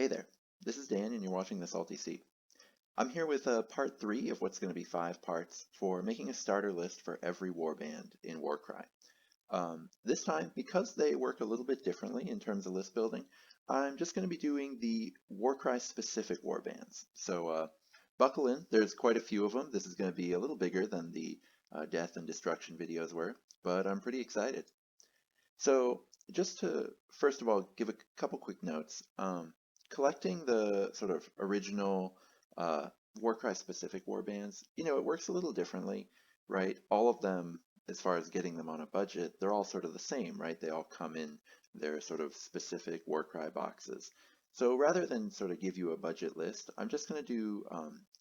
Hey there, this is Dan and you're watching The Salty Sea. I'm here with part 3 of what's going to be 5 parts for making a starter list for every warband in Warcry. This time, because they work a little bit differently in terms of list building, I'm just going to be doing the Warcry specific warbands. So buckle in, there's quite a few of them. This is going to be a little bigger than the death and destruction videos were, but I'm pretty excited. So just to first of all give a couple quick notes, collecting the sort of original Warcry specific warbands, it works a little differently, right? All of them, as far as getting them on a budget, they're all sort of the same, right? They all come in their sort of specific Warcry boxes. So rather than sort of give you a budget list, I'm just going to do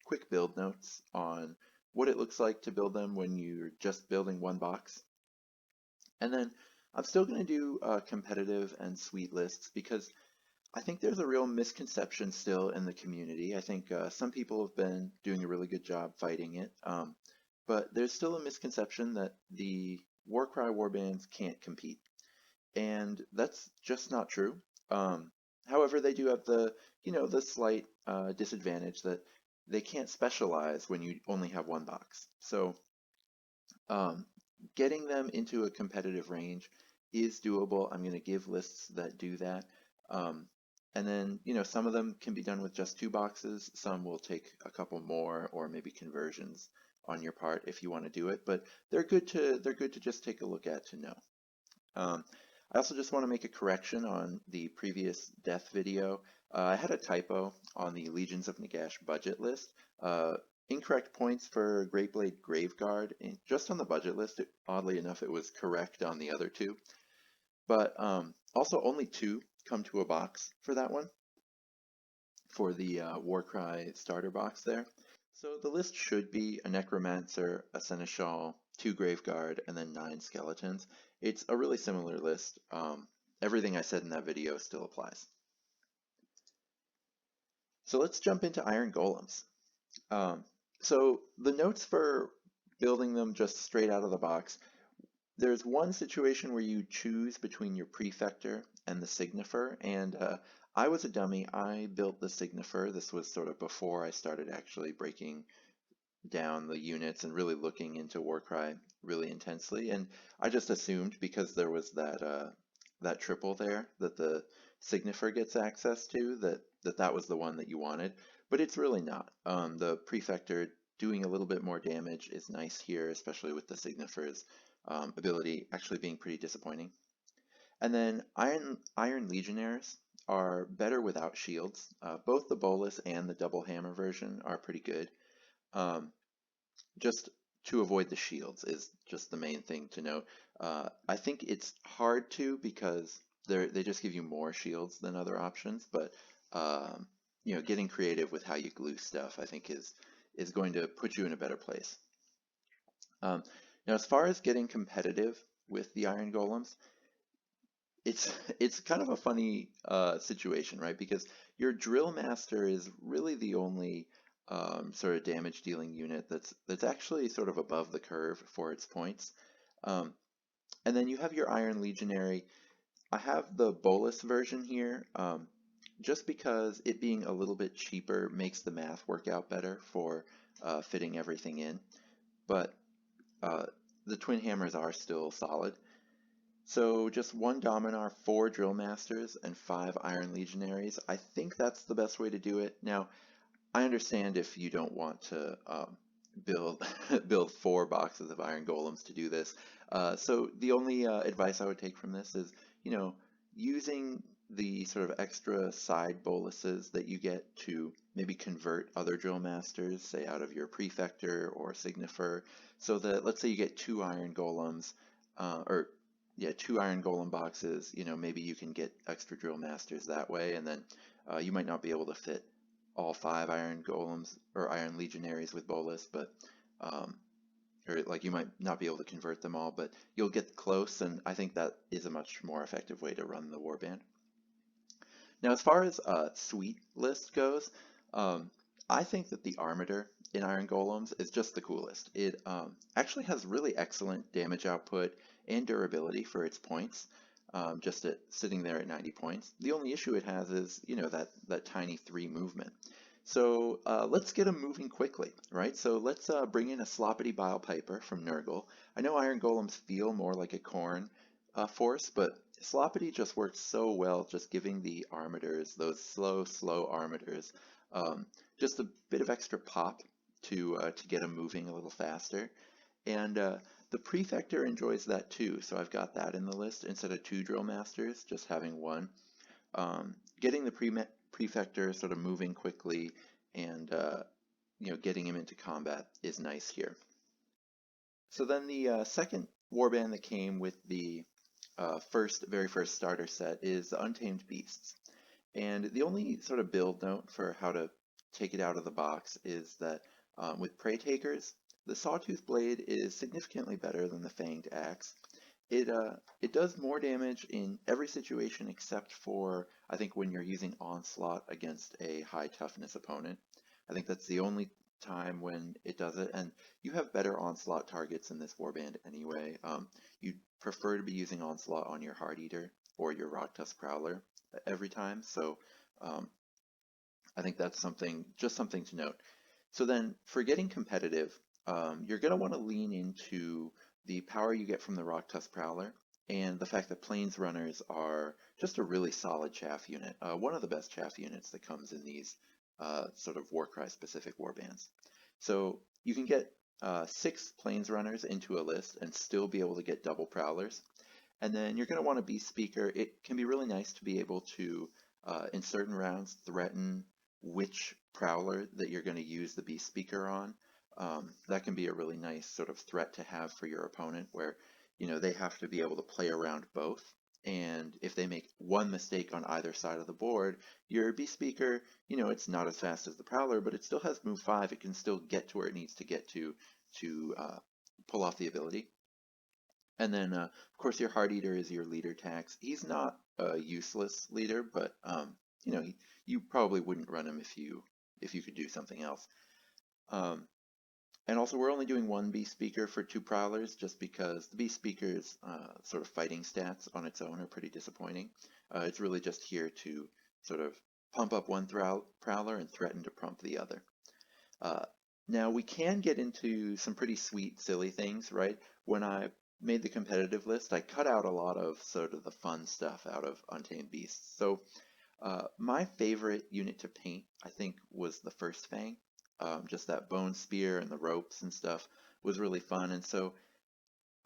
quick build notes on what it looks like to build them when you're just building one box. And then I'm still going to do competitive and sweet lists because I think there's a real misconception still in the community. I think some people have been doing a really good job fighting it, but there's still a misconception that the Warcry warbands can't compete, and that's just not true. However, they do have the slight disadvantage that they can't specialize when you only have one box. So um, getting them into a competitive range is doable. I'm going to give lists that do that. And then, some of them can be done with just 2 boxes. Some will take a couple more or maybe conversions on your part if you want to do it, but they're good to just take a look at to know. I also just want to make a correction on the previous death video. I had a typo on the Legions of Nagash budget list. Incorrect points for Greatblade Graveguard, and just on the budget list, oddly enough, it was correct on the other 2. But also only 2 come to a box for that one, for the Warcry starter box there. So the list should be a Necromancer, a Seneschal, 2 Graveguard, and then 9 Skeletons. It's a really similar list. Everything I said in that video still applies. So let's jump into Iron Golems. So the notes for building them just straight out of the box, there's one situation where you choose between your Prefector and the Signifer, and I was a dummy. I built the Signifer. This was sort of before I started actually breaking down the units and really looking into Warcry really intensely, and I just assumed because there was that triple there that the Signifer gets access to, that was the one that you wanted, but it's really not. The Prefector doing a little bit more damage is nice here, especially with the Signifer's ability actually being pretty disappointing. And then Iron Legionnaires are better without shields. Both the Bolus and the Double Hammer version are pretty good. Just to avoid the shields is just the main thing to note. I think it's hard to because they just give you more shields than other options, but getting creative with how you glue stuff I think is going to put you in a better place. Now, as far as getting competitive with the Iron Golems, it's kind of a funny situation, right? Because your Drill Master is really the only sort of damage dealing unit that's actually sort of above the curve for its points. And then you have your Iron Legionary. I have the Bolus version here, just because it being a little bit cheaper makes the math work out better for fitting everything in. But the Twin Hammers are still solid. So just 1 Dominar, 4 Drill Masters, and 5 Iron Legionaries. I think that's the best way to do it. Now, I understand if you don't want to build build 4 boxes of Iron Golems to do this. So the only advice I would take from this is, using the sort of extra side boluses that you get to maybe convert other Drill Masters, say out of your Prefector or Signifer, so that let's say you get 2 Iron Golems, or 2 Iron Golem boxes, maybe you can get extra Drill Masters that way, and then you might not be able to fit all 5 Iron Golems or Iron Legionaries with Bolus, but or like you might not be able to convert them all, but you'll get close, and I think that is a much more effective way to run the warband. Now, as far as sweet list goes, I think that the Armator in Iron Golems is just the coolest. It actually has really excellent damage output and durability for its points. just sitting there at 90 points. The only issue it has is, that tiny 3 movement. So let's get them moving quickly, right? So let's bring in a Sloppity Bilepiper from Nurgle. I know Iron Golems feel more like a Khorne force, but Sloppity just works so well, just giving the Armators, those slow Armators, just a bit of extra pop to get them moving a little faster. And the Prefector enjoys that too, so I've got that in the list instead of 2 Drill Masters, just having 1. Getting the Prefector sort of moving quickly and getting him into combat is nice here. So then the second warband that came with the very first starter set is the Untamed Beasts. And the only sort of build note for how to take it out of the box is that with Prey Takers, the Sawtooth Blade is significantly better than the Fanged Axe. It does more damage in every situation except for, I think, when you're using Onslaught against a high toughness opponent. I think that's the only time when it does it, and you have better Onslaught targets in this warband anyway. You'd prefer to be using Onslaught on your Heart Eater or your Rocktusk Prowler every time, so I think that's just something to note. So then, for getting competitive, you're going to want to lean into the power you get from the Rocktusk Prowler and the fact that Plains Runners are just a really solid chaff unit, one of the best chaff units that comes in these sort of Warcry specific warbands. So you can get 6 Plains Runners into a list and still be able to get double Prowlers. And then you're going to want a Beast Speaker. It can be really nice to be able to, in certain rounds, threaten which Prowler that you're going to use the Beast Speaker on. That can be a really nice sort of threat to have for your opponent where, they have to be able to play around both. And if they make one mistake on either side of the board, your Beast Speaker, it's not as fast as the Prowler, but it still has move 5. It can still get to where it needs to get to pull off the ability. And then, of course, your Heart Eater is your leader tax. He's not a useless leader, but you probably wouldn't run him if you could do something else. And also, we're only doing 1 Beast Speaker for 2 Prowlers, just because the Beast Speaker's sort of fighting stats on its own are pretty disappointing. It's really just here to sort of pump up one Prowler and threaten to prompt the other. Now, we can get into some pretty sweet, silly things, right? When I made the competitive list, I cut out a lot of sort of the fun stuff out of Untamed Beasts. So my favorite unit to paint, I think, was the first Fang. Just that bone spear and the ropes and stuff was really fun. And so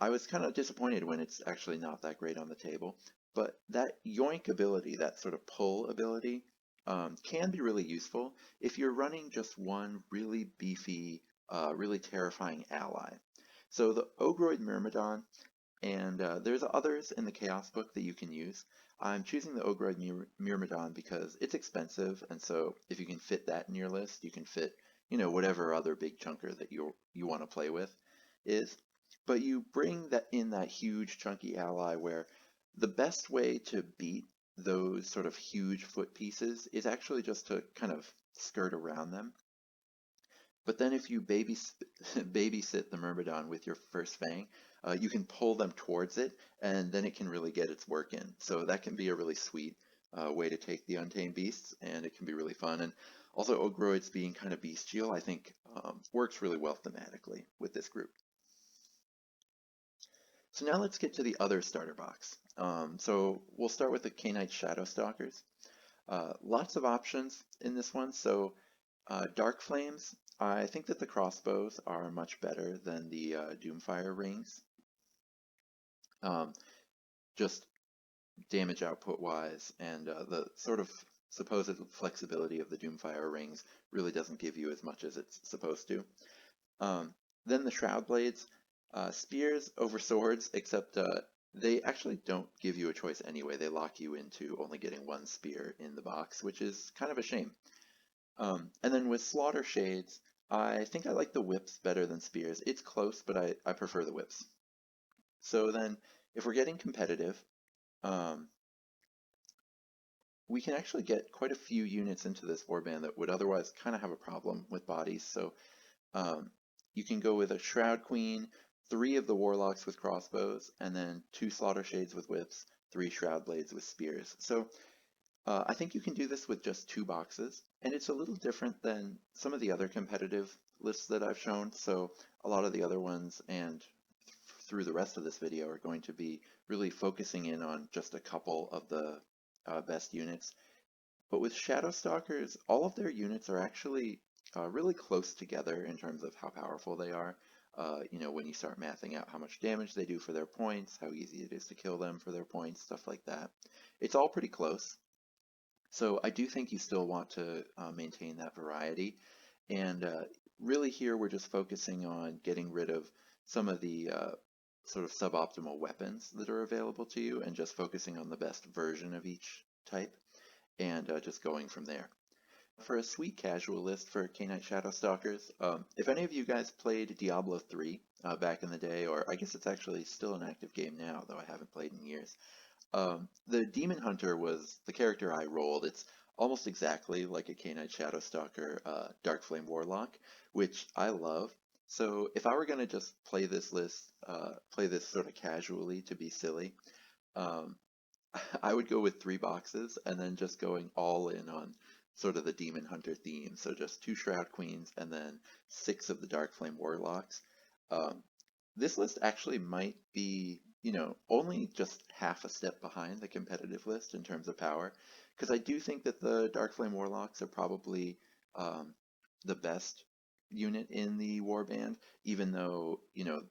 I was kind of disappointed when it's actually not that great on the table. But that yoink ability, that sort of pull ability, can be really useful if you're running just one really beefy, really terrifying ally. So the Ogroid Myrmidon, and there's others in the Chaos book that you can use. I'm choosing the Ogroid Myrmidon because it's expensive, and so if you can fit that in your list, you can fit, whatever other big chunker that you want to play with is. But you bring that huge chunky ally where the best way to beat those sort of huge foot pieces is actually just to kind of skirt around them. But then if you babysit the Myrmidon with your first Fang, you can pull them towards it, and then it can really get its work in. So that can be a really sweet way to take the Untamed Beasts, and it can be really fun. And also Ogroids being kind of bestial, I think, works really well thematically with this group. So now let's get to the other starter box. So we'll start with the Khainite Shadowstalkers. Lots of options in this one. So Dark Flames, I think that the crossbows are much better than the Doomfire rings. Just damage output wise, and the sort of supposed flexibility of the Doomfire rings really doesn't give you as much as it's supposed to. Then the Shroud Blades, spears over swords, except they actually don't give you a choice anyway. They lock you into only getting 1 spear in the box, which is kind of a shame. And then with Slaughter Shades, I think I like the whips better than spears. It's close, but I prefer the whips. So then, if we're getting competitive, we can actually get quite a few units into this warband that would otherwise kind of have a problem with bodies. So you can go with a Shroud Queen, 3 of the Warlocks with crossbows, and then 2 Slaughter Shades with whips, 3 Shroud Blades with spears. So I think you can do this with just 2 boxes, and it's a little different than some of the other competitive lists that I've shown. So a lot of the other ones and through the rest of this video are going to be really focusing in on just a couple of the best units. But with Shadowstalkers, all of their units are actually really close together in terms of how powerful they are. You know, when you start mathing out how much damage they do for their points, how easy it is to kill them for their points, stuff like that. It's all pretty close. So I do think you still want to maintain that variety. And really here we're just focusing on getting rid of some of the sort of suboptimal weapons that are available to you and just focusing on the best version of each type and just going from there. For a sweet casual list for Khainite Shadowstalkers, if any of you guys played Diablo 3 back in the day, or I guess it's actually still an active game now, though I haven't played in years, the Demon Hunter was the character I rolled. It's almost exactly like a Khainite Shadowstalker Dark Flame Warlock, which I love. So if I were going to just play this list, play this sort of casually to be silly, I would go with 3 boxes and then just going all in on sort of the Demon Hunter theme. So just 2 Shroud Queens and then 6 of the Dark Flame Warlocks. This list actually might be, you know, only just half a step behind the competitive list in terms of power, because I do think that the Dark Flame Warlocks are probably the best unit in the Warband, even though, you know,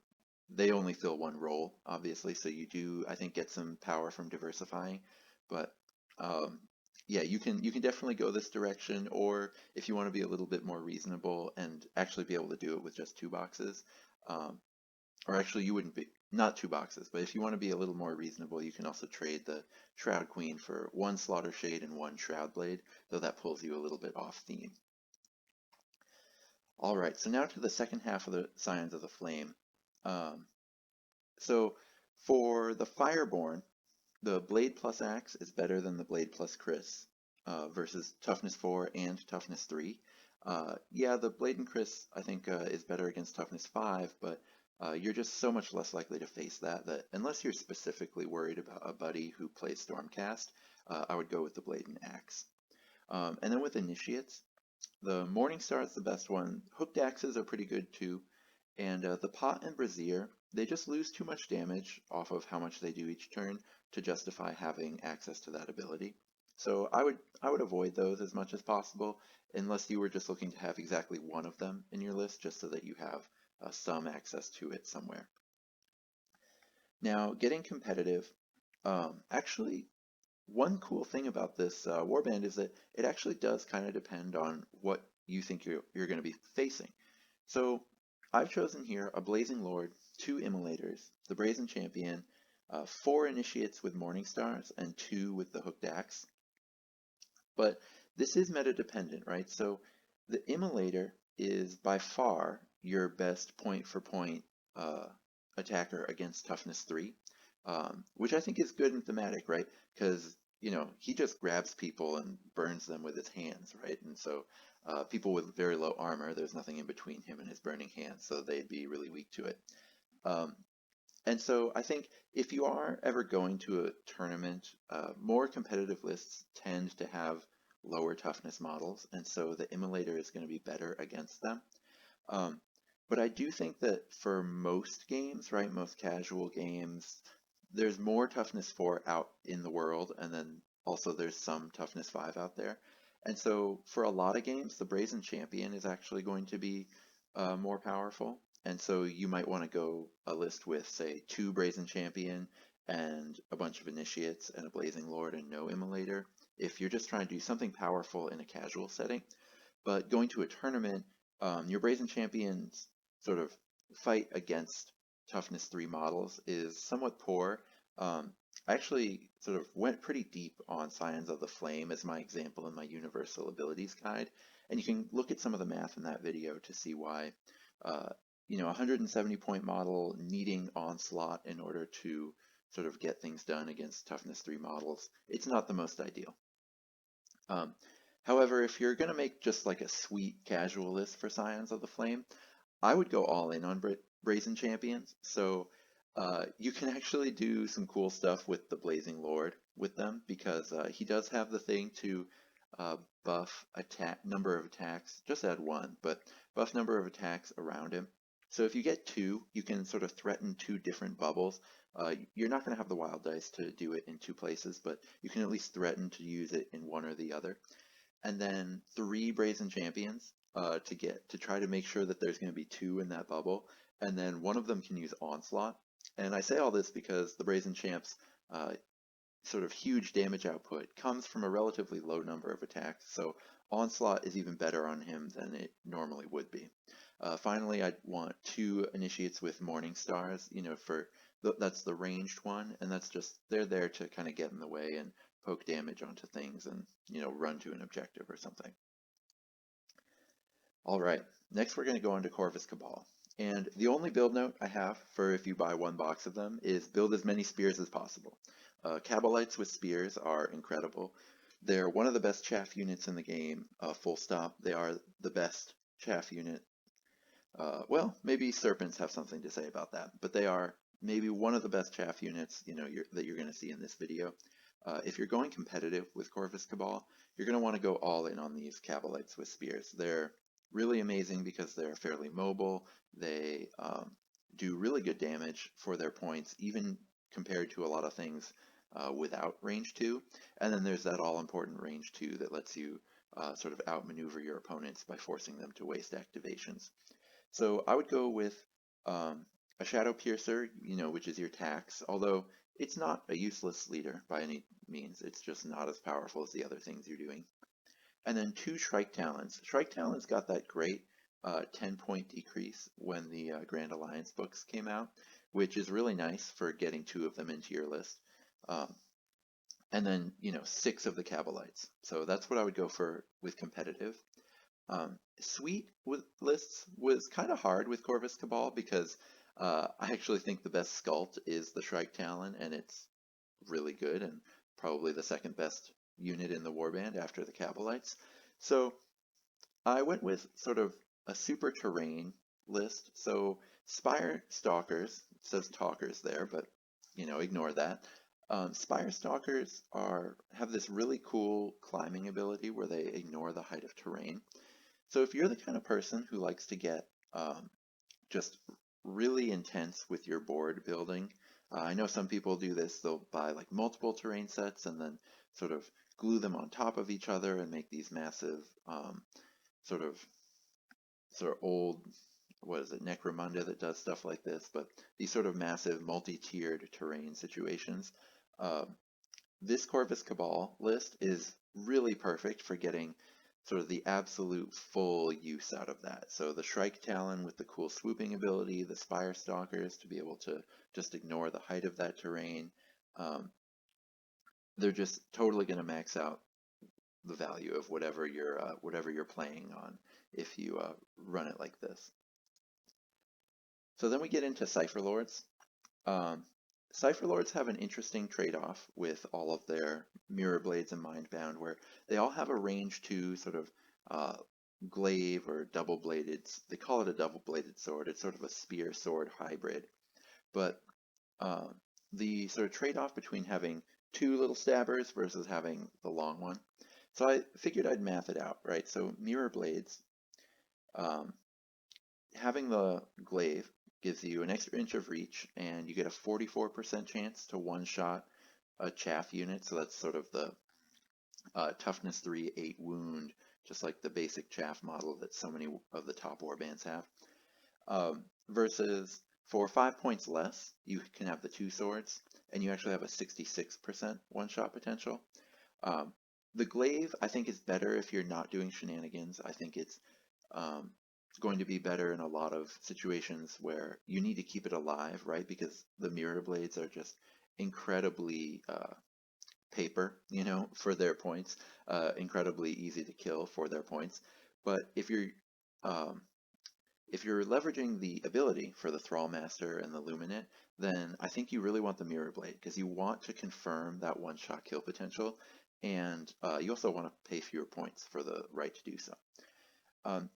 they only fill 1 role, obviously, so you do, I think, get some power from diversifying. But yeah, you can definitely go this direction, or if you want to be a little bit more reasonable and actually be able to do it with just 2 boxes, or actually you wouldn't be, not 2 boxes, but if you want to be a little more reasonable, you can also trade the Shroud Queen for 1 Slaughter Shade and 1 Shroud Blade, though that pulls you a little bit off theme. All right, so now to the second half of the Scions of the Flame. So for the Fireborn, the Blade plus Axe is better than the Blade plus Chris versus Toughness 4 and Toughness 3. Yeah, the Blade and Chris, I think, is better against Toughness 5, but you're just so much less likely to face that unless you're specifically worried about a buddy who plays Stormcast, I would go with the Blade and Axe. And then with Initiates, the Morningstar is the best one. Hooked Axes are pretty good too. And the Pot and Brazier, they just lose too much damage off of how much they do each turn to justify having access to that ability. So I would avoid those as much as possible, unless you were just looking to have exactly one of them in your list, just so that you have some access to it somewhere. Now, getting competitive, actually, one cool thing about this warband is that it actually does kind of depend on what you think you're going to be facing. So I've chosen here a Blazing Lord, 2 Immolators, the Brazen Champion, 4 Initiates with Morningstars, and 2 with the Hooked Axe. But this is meta dependent, right? So the Immolator is by far your best point-for-point attacker against Toughness 3, which I think is good and thematic, right? Because, you know, he just grabs people and burns them with his hands, right? And so people with very low armor, there's nothing in between him and his burning hands, so they'd be really weak to it. And so I think if you are ever going to a tournament, more competitive lists tend to have lower toughness models, and so the Immolator is going to be better against them. But I do think that for most games, right, most casual games, there's more toughness 4 out in the world, and then also there's some toughness 5 out there. And so for a lot of games, the Brazen Champion is actually going to be more powerful. And so you might want to go a list with, say, 2 Brazen Champion and a bunch of Initiates and a Blazing Lord and no Immolator if you're just trying to do something powerful in a casual setting. But going to a tournament, your Brazen Champion's sort of fight against Toughness 3 models is somewhat poor. I actually sort of went pretty deep on Scions of the Flame as my example in my Universal Abilities Guide, and you can look at some of the math in that video to see why you know, a 170 point model needing Onslaught in order to sort of get things done against Toughness 3 models, it's not the most ideal. However, if you're going to make just like a sweet casual list for Scions of the Flame, I would go all in on Brazen Champions. So You can actually do some cool stuff with the Blazing Lord with them because he does have the thing to buff number of attacks, just add one, but buff number of attacks around him. So if you get two, you can sort of threaten two different bubbles. You're not going to have the wild dice to do it in two places, but you can at least threaten to use it in one or the other. And then three Brazen Champions to try to make sure that there's going to be two in that bubble, and then one of them can use Onslaught. And I say all this because the Brazen Champ's sort of huge damage output comes from a relatively low number of attacks, so Onslaught is even better on him than it normally would be. Finally, I'd want two Initiates with Morning Stars, that's the ranged one, and that's just, they're there to kind of get in the way and poke damage onto things and, run to an objective or something. All right, next we're going to go into Corvus Cabal. And the only build note I have for if you buy one box of them is build as many spears as possible. Cabalites with spears are incredible. They're one of the best chaff units in the game, full stop. They are the best chaff unit. Well, maybe serpents have something to say about that, but they are maybe one of the best chaff units that you're going to see in this video. If you're going competitive with Corvus Cabal, you're going to want to go all in on these Cabalites with spears. They're really amazing because they're fairly mobile. They do really good damage for their points, even compared to a lot of things without range 2. And then there's that all-important range 2 that lets you sort of outmaneuver your opponents by forcing them to waste activations. So I would go with a Shadow Piercer, which is your tax, although it's not a useless leader by any means. It's just not as powerful as the other things you're doing. And then two Shrike Talons. Shrike Talons got that great 10-point decrease when the Grand Alliance books came out, which is really nice for getting two of them into your list. And then, 6 of the Cabalites. So that's what I would go for with competitive. Sweet lists was kind of hard with Corvus Cabal because I actually think the best sculpt is the Shrike Talon, and it's really good and probably the second best unit in the Warband after the Cabalites. So I went with sort of a super terrain list. So Spire Stalkers, it says Talkers there, but ignore that. Spire Stalkers have this really cool climbing ability where they ignore the height of terrain. So if you're the kind of person who likes to get just really intense with your board building, I know some people do this. They'll buy like multiple terrain sets and then sort of glue them on top of each other and make these massive sort of old, Necromunda that does stuff like this, but these sort of massive multi-tiered terrain situations. This Corvus Cabal list is really perfect for getting sort of the absolute full use out of that. So the Shrike Talon with the cool swooping ability, the Spire Stalkers to be able to just ignore the height of that terrain. They're just totally going to max out the value of whatever you're playing on if you run it like this. So then we get into Cypher Lords. Cypher Lords have an interesting trade-off with all of their Mirror Blades and Mindbound, where they all have a range 2 sort of glaive or double-bladed. They call it a double-bladed sword. It's sort of a spear-sword hybrid. But the sort of trade-off between having 2 little stabbers versus having the long one. So I figured I'd math it out, right? So Mirror Blades, having the glaive gives you an extra inch of reach, and you get a 44% chance to one-shot a chaff unit. So that's sort of the toughness 3, 8 wound, just like the basic chaff model that so many of the top warbands have. Versus for 5 points less, you can have the 2 swords, and you actually have a 66% one-shot potential. The glaive, I think, is better if you're not doing shenanigans. I think it's going to be better in a lot of situations where you need to keep it alive, right? Because the mirror blades are just incredibly paper, for their points, incredibly easy to kill for their points. But if you're leveraging the ability for the Thrallmaster and the Luminate, then I think you really want the Mirror Blade because you want to confirm that one-shot kill potential, and you also want to pay fewer points for the right to do so.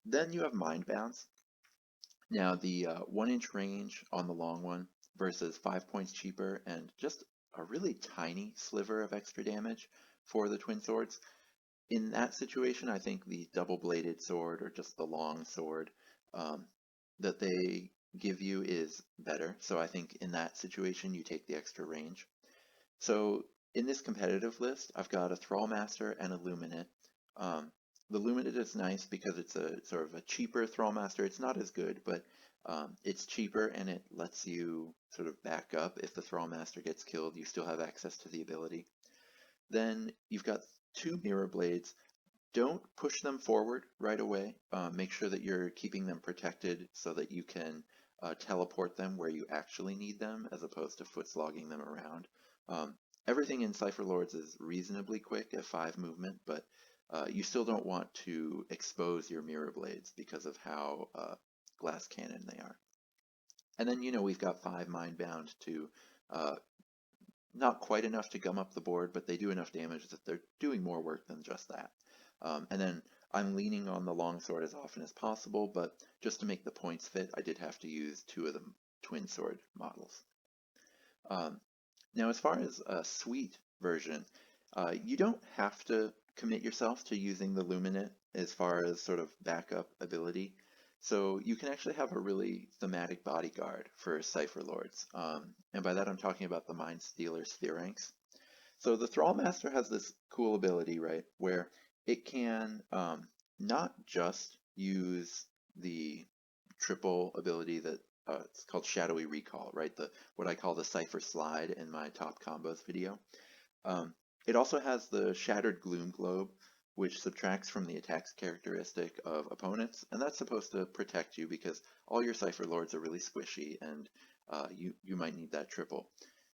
Then you have Mind Bounds. Now the 1-inch range on the long one versus 5 points cheaper and just a really tiny sliver of extra damage for the twin swords. In that situation, I think the double-bladed sword or just the long sword that they give you is better. So I think in that situation, you take the extra range. So in this competitive list, I've got a Thrallmaster and a Luminate. The Luminate is nice because it's a sort of a cheaper Thrallmaster. It's not as good, but it's cheaper and it lets you sort of back up. If the Thrallmaster gets killed, you still have access to the ability. Then you've got 2 Mirror Blades. Don't push them forward right away. Make sure that you're keeping them protected so that you can teleport them where you actually need them as opposed to foot slogging them around. Everything in Cypher Lords is reasonably quick at 5 movement, but you still don't want to expose your Mirror Blades because of how glass cannon they are. And then, we've got 5 Mindbound to not quite enough to gum up the board, but they do enough damage that they're doing more work than just that. And then I'm leaning on the longsword as often as possible, but just to make the points fit, I did have to use 2 of the twin sword models. Now, as far as a sweet version, you don't have to commit yourself to using the Luminate as far as sort of backup ability. So you can actually have a really thematic bodyguard for Cypher Lords. And by that I'm talking about the Mind Stealer Sphinx. So the Thrallmaster has this cool ability, right, where it can not just use the triple ability that it's called Shadowy Recall, right? What I call the Cypher Slide in my top combos video. It also has the Shattered Gloom Globe, which subtracts from the attacks characteristic of opponents, and that's supposed to protect you because all your Cypher Lords are really squishy, and you might need that triple.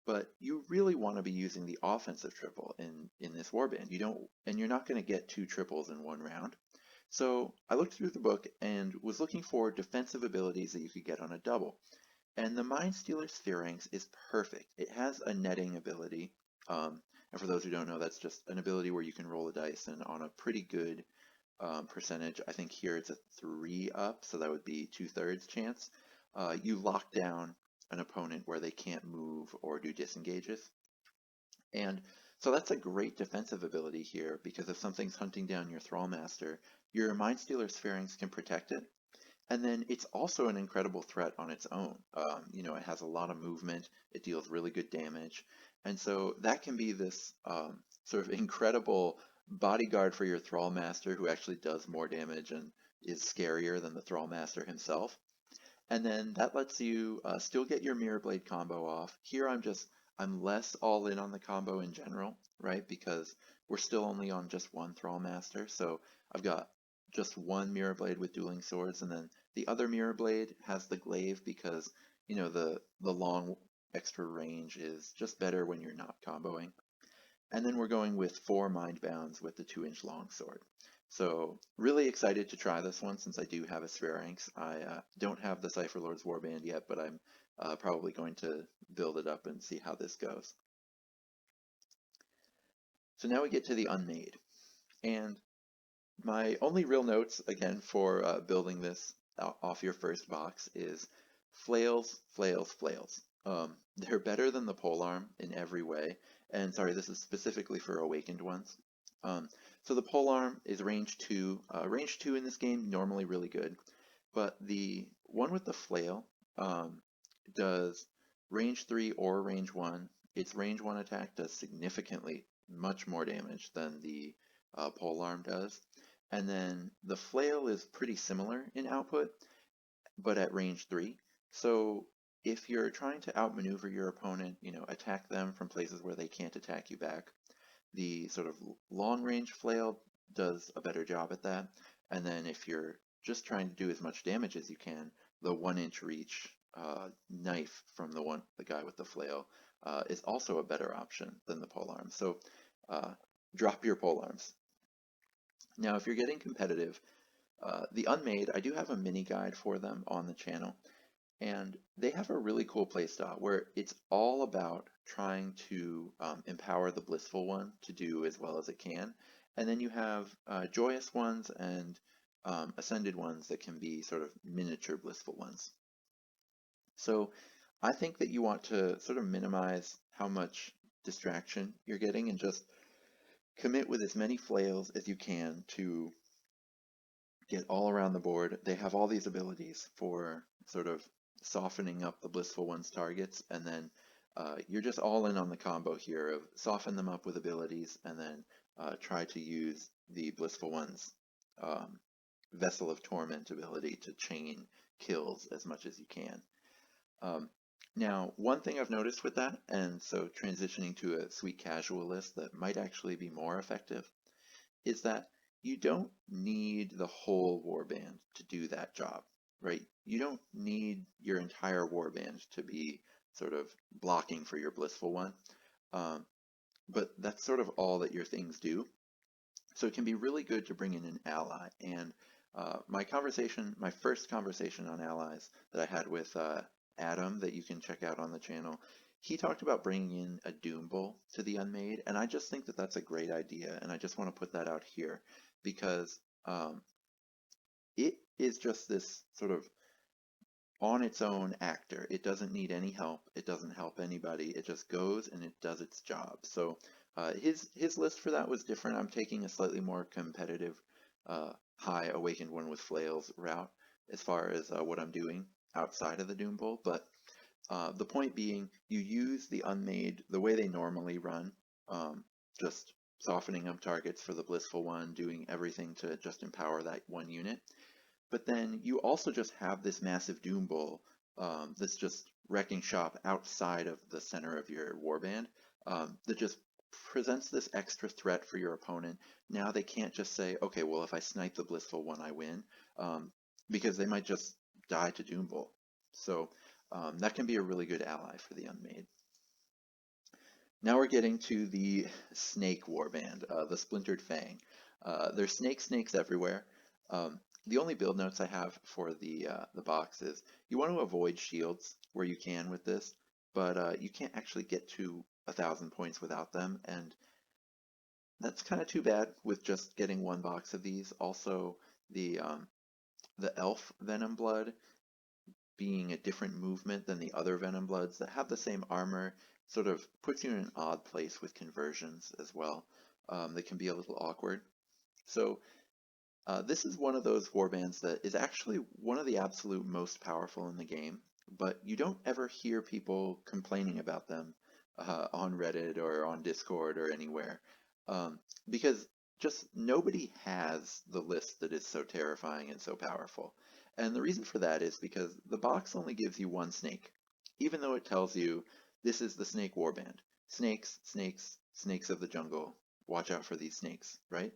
But you really want to be using the offensive triple in this warband. You're not going to get 2 triples in one round. So I looked through the book and was looking for defensive abilities that you could get on a double. And the Mind Stealer Sphinx is perfect. It has a netting ability. And for those who don't know, that's just an ability where you can roll a dice, and on a pretty good percentage, I think here it's a 3 up, so that would be 2/3 chance, you lock down an opponent where they can't move or do disengages. And so that's a great defensive ability here, because if something's hunting down your Thrallmaster, your Mind Stealer Sphinx can protect it. And then it's also an incredible threat on its own. It has a lot of movement, it deals really good damage, and so that can be this sort of incredible bodyguard for your Thrallmaster who actually does more damage and is scarier than the Thrallmaster himself. And then that lets you still get your Mirror Blade combo off. Here I'm less all in on the combo in general, right? Because we're still only on just one Thrallmaster, so I've got just one Mirror Blade with dueling swords, and then the other Mirror Blade has the glaive because, the long extra range is just better when you're not comboing. And then we're going with 4 Mindbounds with the 2-inch longsword. So really excited to try this one since I do have a Sphinx. I don't have the Cypher Lords Warband yet, but I'm probably going to build it up and see how this goes. So now we get to the Unmade. And my only real notes, again, for building this off your first box is flails, flails, flails. They're better than the polearm in every way. And sorry, this is specifically for awakened ones. So the polearm is range 2. Range 2 in this game, normally really good. But the one with the flail does range 3 or range 1. Its range 1 attack does significantly much more damage than the polearm does. And then the flail is pretty similar in output, but at range 3. So if you're trying to outmaneuver your opponent, attack them from places where they can't attack you back, the sort of long range flail does a better job at that. And then if you're just trying to do as much damage as you can, the 1-inch reach knife from the guy with the flail is also a better option than the polearm. So drop your polearms. Now, if you're getting competitive, the Unmade, I do have a mini guide for them on the channel, and they have a really cool playstyle where it's all about trying to empower the Blissful one to do as well as it can, and then you have Joyous ones and Ascended ones that can be sort of miniature Blissful ones. So I think that you want to sort of minimize how much distraction you're getting and just commit with as many flails as you can to get all around the board. They have all these abilities for sort of softening up the Blissful One's targets, and then you're just all in on the combo here of soften them up with abilities, and then try to use the Blissful One's Vessel of Torment ability to chain kills as much as you can. Now, one thing I've noticed with that, and so transitioning to a sweet casual list that might actually be more effective, is that you don't need the whole warband to do that job, right? You don't need your entire warband to be sort of blocking for your Blissful One, but that's sort of all that your things do. So it can be really good to bring in an ally. And my first conversation on allies that I had with Adam, that you can check out on the channel, he talked about bringing in a Doom Bull to the Unmade, and I just think that that's a great idea, and I just want to put that out here because it is just this sort of on its own actor. It doesn't need any help. It doesn't help anybody. It just goes and it does its job. So his list for that was different. I'm taking a slightly more competitive high Awakened One with Flails route as far as what I'm doing outside of the Doom Bull. But the point being, you use the Unmade the way they normally run, just softening up targets for the Blissful One, doing everything to just empower that one unit. But then you also just have this massive Doom Bull that's just wrecking shop outside of the center of your warband that just presents this extra threat for your opponent. Now they can't just say, okay, well, if I snipe the Blissful One, I win, because they might just die to Doom Bull. So that can be a really good ally for the Unmade. Now we're getting to the Snake Warband, the Splintered Fang. There's snakes everywhere. The only build notes I have for the box is you want to avoid shields where you can with this, but you can't actually get to 1,000 points without them, and that's kind of too bad with just getting one box of these. Also, the Elf Venom Blood being a different movement than the other Venom Bloods that have the same armor sort of puts you in an odd place with conversions as well. That can be a little awkward. So this is one of those warbands that is actually one of the absolute most powerful in the game, but you don't ever hear people complaining about them on Reddit or on Discord or anywhere, because just nobody has the list that is so terrifying and so powerful. And the reason for that is because the box only gives you one snake, even though it tells you this is the snake warband. Snakes, snakes, snakes of the jungle. Watch out for these snakes, right?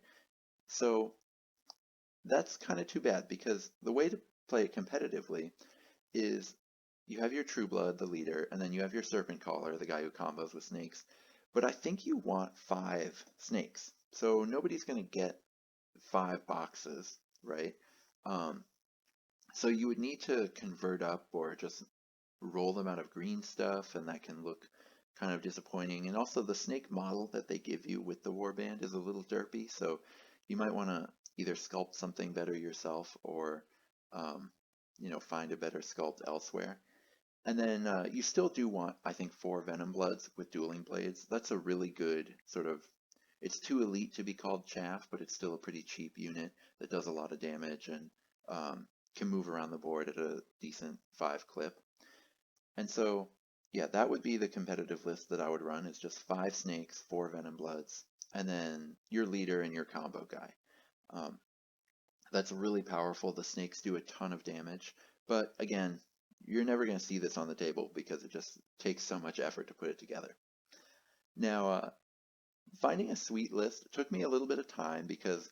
So that's kind of too bad, because the way to play it competitively is you have your True Blood, the leader, and then you have your Serpent Caller, the guy who combos with snakes. But I think you want 5 snakes. So nobody's going to get 5 boxes, right? So you would need to convert up or just roll them out of green stuff, and that can look kind of disappointing. And also the snake model that they give you with the warband is a little derpy, so you might want to either sculpt something better yourself or find a better sculpt elsewhere. And then you still do want, I think, 4 Venom Bloods with Dueling Blades. That's a really good sort of, it's too elite to be called chaff, but it's still a pretty cheap unit that does a lot of damage and can move around the board at a decent 5 clip. And so, yeah, that would be the competitive list that I would run, is just 5 snakes, 4 Venom Bloods, and then your leader and your combo guy. That's really powerful. The snakes do a ton of damage, but again, you're never going to see this on the table because it just takes so much effort to put it together. Now, finding a sweet list took me a little bit of time because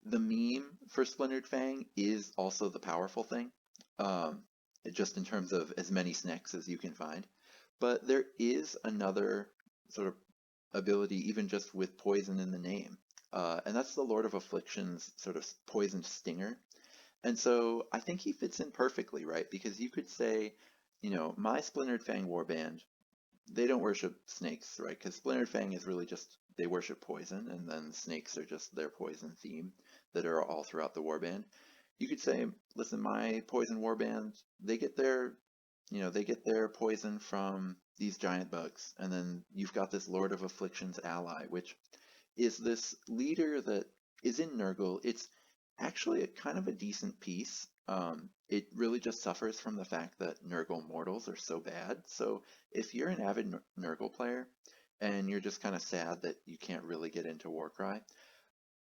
the meme for Splintered Fang is also the powerful thing, just in terms of as many snakes as you can find. But there is another sort of ability, even just with poison in the name, and that's the Lord of Affliction's sort of poisoned stinger. And so I think he fits in perfectly, right? Because you could say, my Splintered Fang warband, they don't worship snakes, right? Because Splintered Fang is really just, they worship poison, and then snakes are just their poison theme that are all throughout the warband. You could say, listen, my poison warband, they get their they get their poison from these giant bugs, and then you've got this Lord of Afflictions ally, which is this leader that is in Nurgle. It's actually a kind of a decent piece. It really just suffers from the fact that Nurgle mortals are so bad. So if you're an avid Nurgle player and you're just kind of sad that you can't really get into Warcry,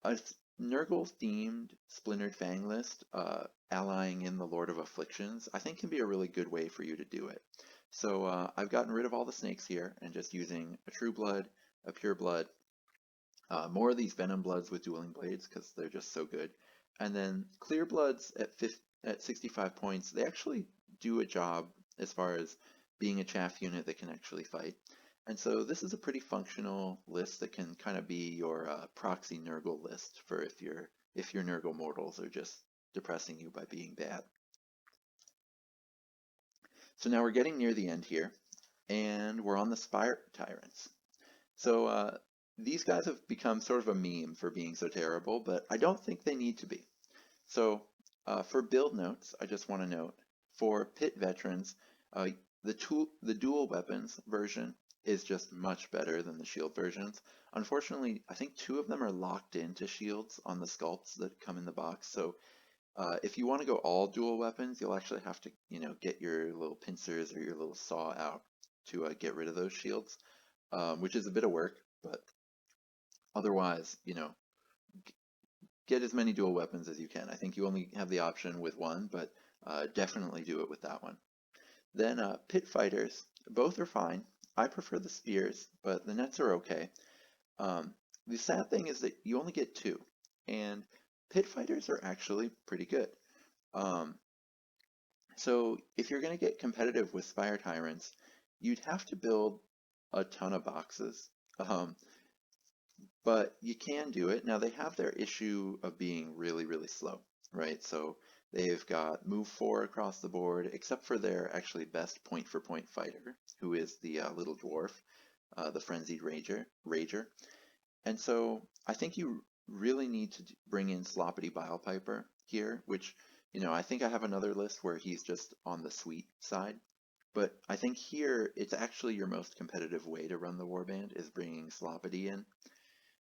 a Nurgle-themed Splintered Fang list, allying in the Lord of Afflictions, I think can be a really good way for you to do it. So I've gotten rid of all the snakes here and just using a True Blood, a Pure Blood, more of these Venom Bloods with Dueling Blades because they're just so good. And then Clear Bloods at 65 points, they actually do a job as far as being a chaff unit that can actually fight. And so this is a pretty functional list that can kind of be your proxy Nurgle list for if your Nurgle mortals are just depressing you by being bad. So now we're getting near the end here, and we're on the Spire Tyrants. So these guys have become sort of a meme for being so terrible, but I don't think they need to be. So for build notes, I just want to note, for pit veterans, the dual weapons version is just much better than the shield versions. Unfortunately, I think 2 of them are locked into shields on the sculpts that come in the box. So if you want to go all dual weapons, you'll actually have to, get your little pincers or your little saw out to get rid of those shields, which is a bit of work, but otherwise, get as many dual weapons as you can. I think you only have the option with one, but definitely do it with that one. Then pit fighters, both are fine. I prefer the spears, but the nets are okay. The sad thing is that you only get 2, and pit fighters are actually pretty good. So if you're going to get competitive with Spire Tyrants, you'd have to build a ton of boxes. But you can do it. Now they have their issue of being really, really slow, right? So they've got move 4 across the board, except for their actually best point-for-point fighter, who is the little dwarf, the Frenzied Rager. And so I think you really need to bring in Sloppity Bilepiper here, which, I think I have another list where he's just on the sweet side. But I think here it's actually your most competitive way to run the Warband is bringing Sloppity in.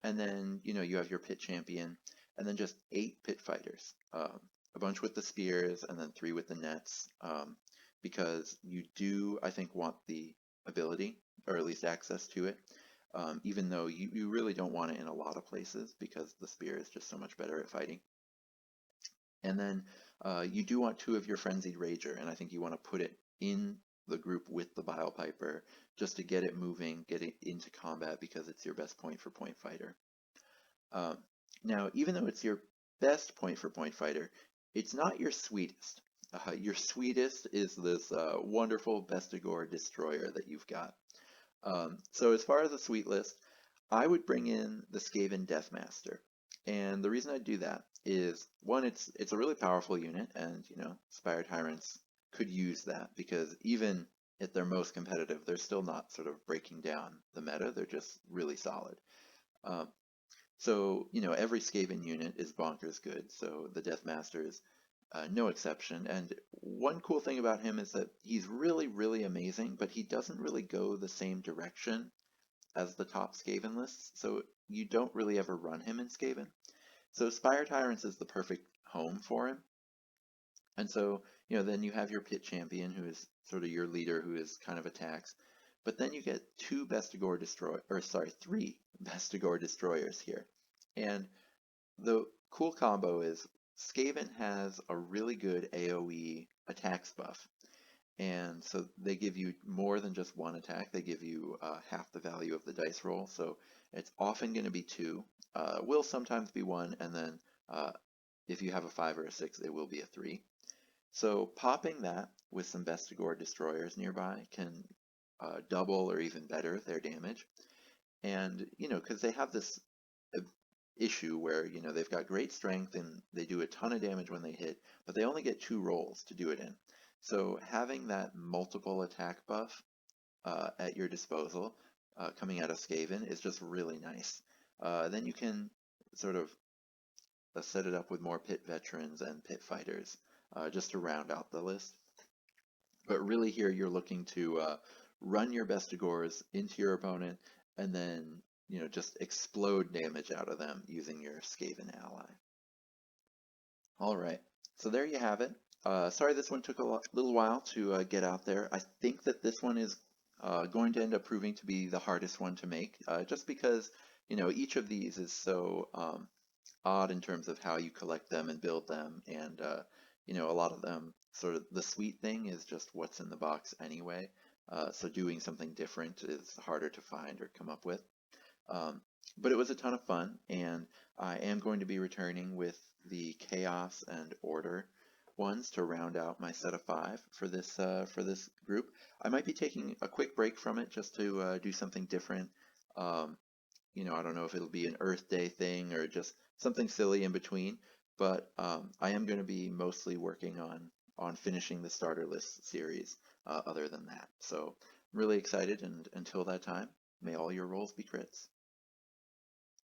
And then, you have your pit champion, and then just 8 pit fighters, a bunch with the spears, and then 3 with the nets, because you do, I think, want the ability, or at least access to it, even though you really don't want it in a lot of places, because the spear is just so much better at fighting. And then you do want 2 of your Frenzied Rager, and I think you want to put it in the group with the Bilepiper just to get it moving, get it into combat because it's your best point-for-point fighter. Now, even though it's your best point-for-point fighter, it's not your sweetest. Your sweetest is this wonderful Bestigor Destroyer that you've got. So as far as the sweet list, I would bring in the Skaven Deathmaster. And the reason I do that is, one, it's a really powerful unit, and Spire Tyrants could use that because even at their most competitive, they're still not sort of breaking down the meta. They're just really solid. So every Skaven unit is bonkers good. So the Deathmaster is no exception. And one cool thing about him is that he's really, really amazing, but he doesn't really go the same direction as the top Skaven lists. So you don't really ever run him in Skaven. So Spire Tyrants is the perfect home for him. And so, then you have your pit champion who is sort of your leader who is kind of attacks. But then you get 3 Bestigor Destroyers here. And the cool combo is Skaven has a really good AoE attacks buff. And so they give you more than just 1 attack. They give you half the value of the dice roll. So it's often going to be 2. Will sometimes be 1. And then if you have a 5 or a 6, it will be a 3. So popping that with some Bestigor Destroyers nearby can double or even better their damage. And, because they have this issue where, they've got great strength and they do a ton of damage when they hit, but they only get 2 rolls to do it in. So having that multiple attack buff at your disposal coming out of Skaven is just really nice. Then you can sort of set it up with more pit veterans and pit fighters just to round out the list. But really here you're looking to run your Bestigors into your opponent and then, just explode damage out of them using your Skaven ally. All right, so there you have it. Sorry this one took a little while to get out there. I think that this one is going to end up proving to be the hardest one to make, just because, each of these is so odd in terms of how you collect them and build them, and a lot of them, sort of the sweet thing is just what's in the box anyway. So doing something different is harder to find or come up with. But it was a ton of fun, and I am going to be returning with the Chaos and Order ones to round out my set of 5 for this group. I might be taking a quick break from it just to do something different. I don't know if it'll be an Earth Day thing or just something silly in between, but I am going to be mostly working on finishing the starter list series other than that. So I'm really excited, and until that time, may all your rolls be crits.